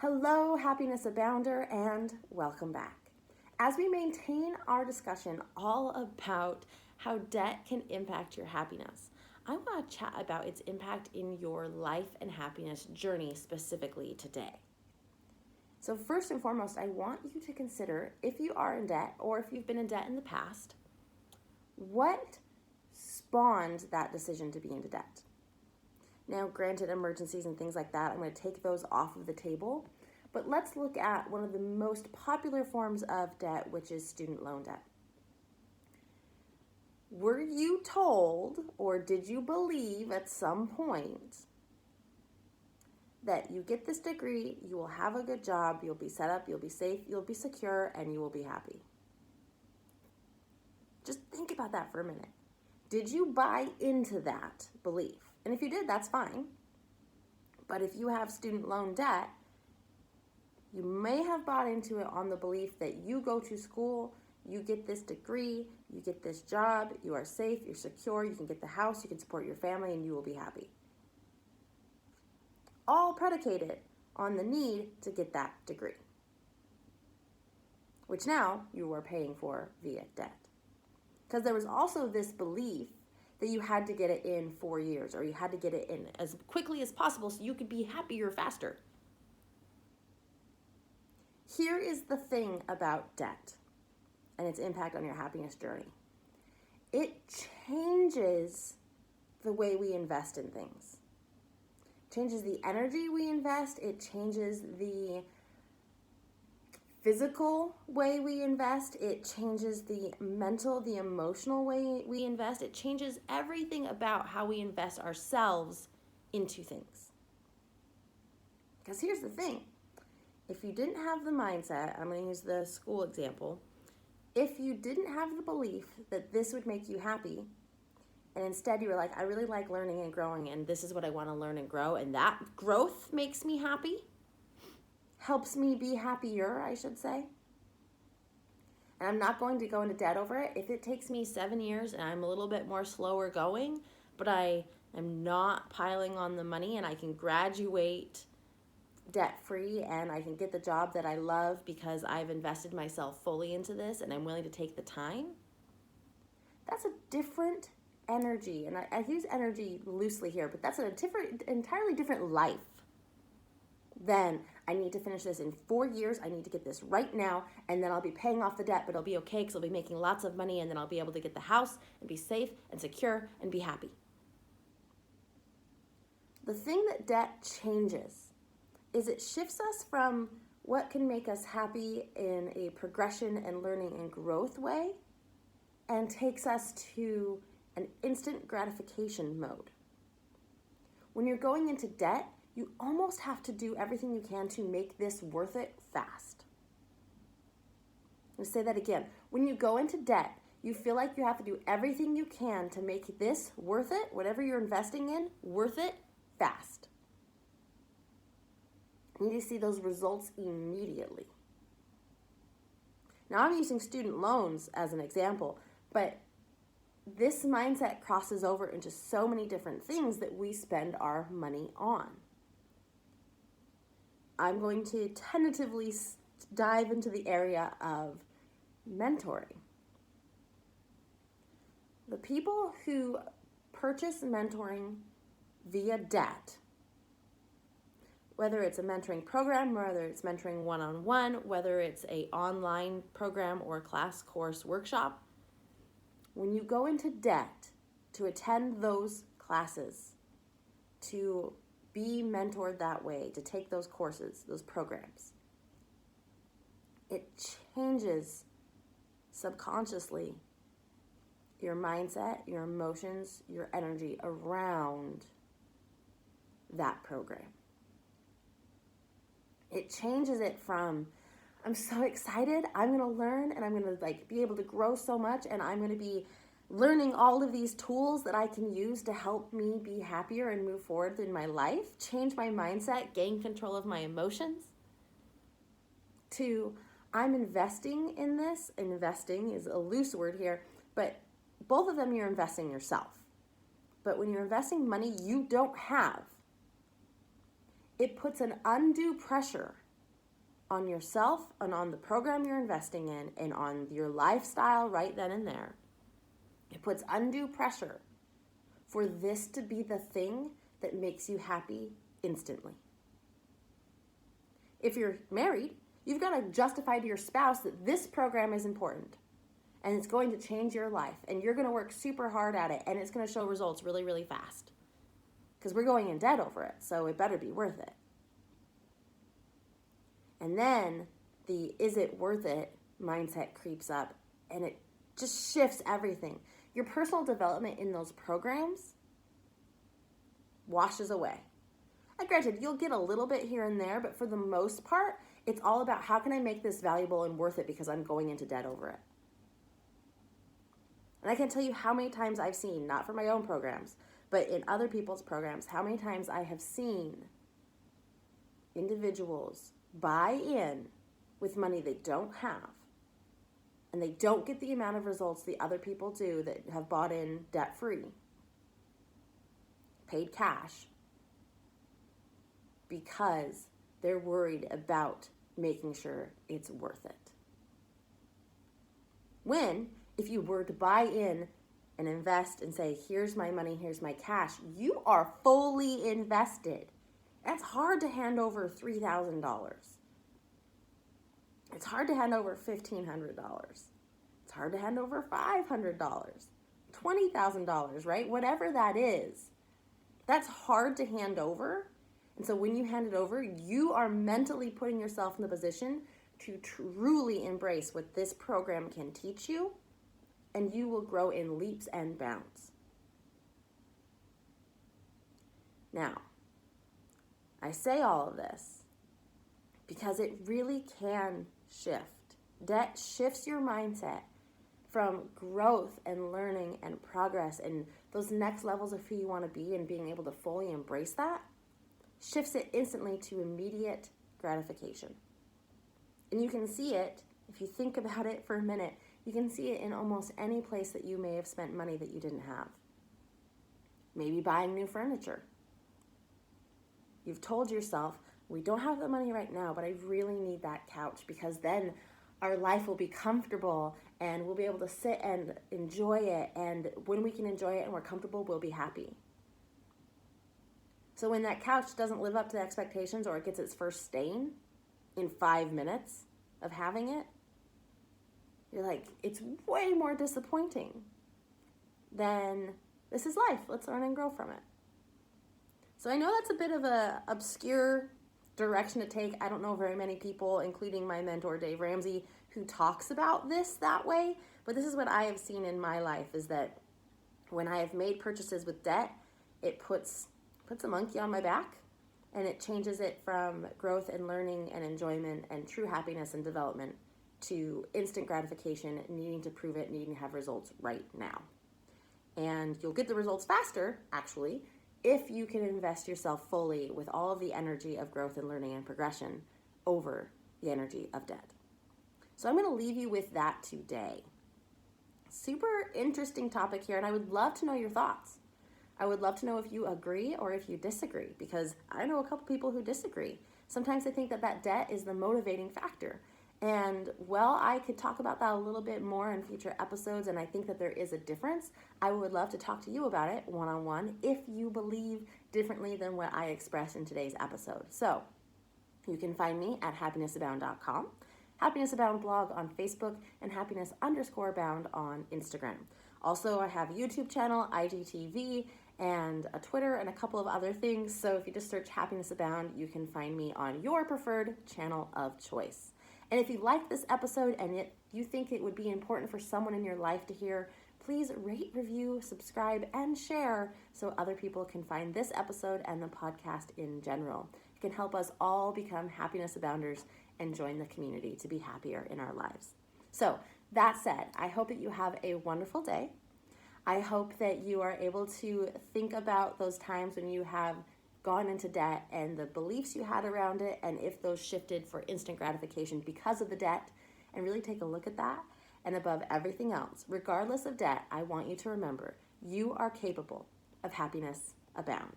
Hello, happiness abounder, and welcome back. As we maintain our discussion all about how debt can impact your happiness, I want to chat about its impact in your life and happiness journey specifically today. So first and foremost, I want you to consider if you are in debt or if you've been in debt in the past, what spawned that decision to be into debt? Now, granted, emergencies and things like that, I'm going to take those off of the table. But let's look at one of the most popular forms of debt, which is student loan debt. Were you told, or did you believe at some point, that you get this degree, you will have a good job, you'll be set up, you'll be safe, you'll be secure, and you will be happy? Just think about that for a minute. Did you buy into that belief? And if you did, that's fine. But if you have student loan debt, you may have bought into it on the belief that you go to school, you get this degree, you get this job, you are safe, you're secure, you can get the house, you can support your family, and you will be happy. All predicated on the need to get that degree, which now you are paying for via debt. Because there was also this belief that you had to get it in 4 years, or you had to get it in as quickly as possible so you could be happier faster. Here is the thing about debt and its impact on your happiness journey. It changes the way we invest in things. It changes the energy we invest. It changes the physical way we invest. It changes the mental, the emotional way we invest. It changes everything about how we invest ourselves into things. Because here's the thing. If you didn't have the mindset, I'm going to use the school example. If you didn't have the belief that this would make you happy, and instead you were like, I really like learning and growing, and this is what I want to learn and grow, and that growth makes me happy, helps me be happier, I should say. And I'm not going to go into debt over it. If it takes me 7 years and I'm a little bit more slower going, but I am not piling on the money and I can graduate debt-free and I can get the job that I love because I've invested myself fully into this and I'm willing to take the time, that's a different energy. And I use energy loosely here, but that's entirely different life than I need to finish this in 4 years. I need to get this right now, and then I'll be paying off the debt, but it'll be okay because I'll be making lots of money, and then I'll be able to get the house and be safe and secure and be happy. The thing that debt changes is it shifts us from what can make us happy in a progression and learning and growth way and takes us to an instant gratification mode. When you're going into debt, you almost have to do everything you can to make this worth it fast. I'll say that again. When you go into debt, you feel like you have to do everything you can to make this worth it, whatever you're investing in, worth it fast. You need to see those results immediately. Now, I'm using student loans as an example, but this mindset crosses over into so many different things that we spend our money on. I'm going to tentatively dive into the area of mentoring. The people who purchase mentoring via debt, whether it's a mentoring program, whether it's mentoring one-on-one, whether it's an online program or class, course, workshop, when you go into debt to attend those classes, to be mentored that way, to take those courses, those programs, it changes subconsciously your mindset, your emotions, your energy around that program. It changes it from, I'm so excited, I'm going to learn and I'm going to be able to grow so much and I'm going to be learning all of these tools that I can use to help me be happier and move forward in my life, change my mindset, gain control of my emotions, to I'm investing in this. Investing is a loose word here, but both of them you're investing yourself. But when you're investing money you don't have, it puts an undue pressure on yourself and on the program you're investing in and on your lifestyle right then and there. It puts undue pressure for this to be the thing that makes you happy instantly. If you're married, you've got to justify to your spouse that this program is important and it's going to change your life and you're going to work super hard at it and it's going to show results really, really fast because we're going in debt over it, so it better be worth it. And then the is it worth it mindset creeps up and it just shifts everything. Your personal development in those programs washes away. And granted, you'll get a little bit here and there, but for the most part, it's all about how can I make this valuable and worth it because I'm going into debt over it. And I can't tell you how many times I've seen, not for my own programs, but in other people's programs, how many times I have seen individuals buy in with money they don't have, and they don't get the amount of results the other people do that have bought in debt-free, paid cash, because they're worried about making sure it's worth it. When, if you were to buy in and invest and say, here's my money, here's my cash, you are fully invested. That's hard to hand over $3,000. It's hard to hand over $1,500. It's hard to hand over $500, $20,000, right? Whatever that is, that's hard to hand over. And so when you hand it over, you are mentally putting yourself in the position to truly embrace what this program can teach you, and you will grow in leaps and bounds. Now, I say all of this because it really can shift. Debt shifts your mindset from growth and learning and progress and those next levels of who you want to be and being able to fully embrace that, shifts it instantly to immediate gratification. And you can see it, if you think about it for a minute, you can see it in almost any place that you may have spent money that you didn't have. Maybe buying new furniture. You've told yourself, we don't have the money right now, but I really need that couch because then our life will be comfortable and we'll be able to sit and enjoy it. And when we can enjoy it and we're comfortable, we'll be happy. So when that couch doesn't live up to the expectations or it gets its first stain in 5 minutes of having it, you're like, it's way more disappointing than this is life. Let's learn and grow from it. So I know that's a bit of a obscure direction to take. I don't know very many people, including my mentor, Dave Ramsey, who talks about this that way. But this is what I have seen in my life is that when I have made purchases with debt, it puts a monkey on my back and it changes it from growth and learning and enjoyment and true happiness and development to instant gratification, needing to prove it, needing to have results right now. And you'll get the results faster, actually, if you can invest yourself fully with all of the energy of growth and learning and progression over the energy of debt. So I'm going to leave you with that today. Super interesting topic here, and I would love to know your thoughts. I would love to know if you agree or if you disagree, because I know a couple people who disagree. Sometimes they think that debt is the motivating factor. And well, I could talk about that a little bit more in future episodes, and I think that there is a difference. I would love to talk to you about it one-on-one if you believe differently than what I expressed in today's episode. So you can find me at happinessabound.com, Happiness Abound blog on Facebook, and happiness_bound on Instagram. Also, I have a YouTube channel, IGTV, and a Twitter, and a couple of other things. So if you just search Happiness Abound, you can find me on your preferred channel of choice. And if you like this episode and you think it would be important for someone in your life to hear, please rate, review, subscribe, and share so other people can find this episode and the podcast in general. It can help us all become happiness abounders and join the community to be happier in our lives. So that said, I hope that you have a wonderful day. I hope that you are able to think about those times when you have gone into debt and the beliefs you had around it, and if those shifted for instant gratification because of the debt, and really take a look at that. And above everything else, regardless of debt, I want you to remember you are capable of happiness abound.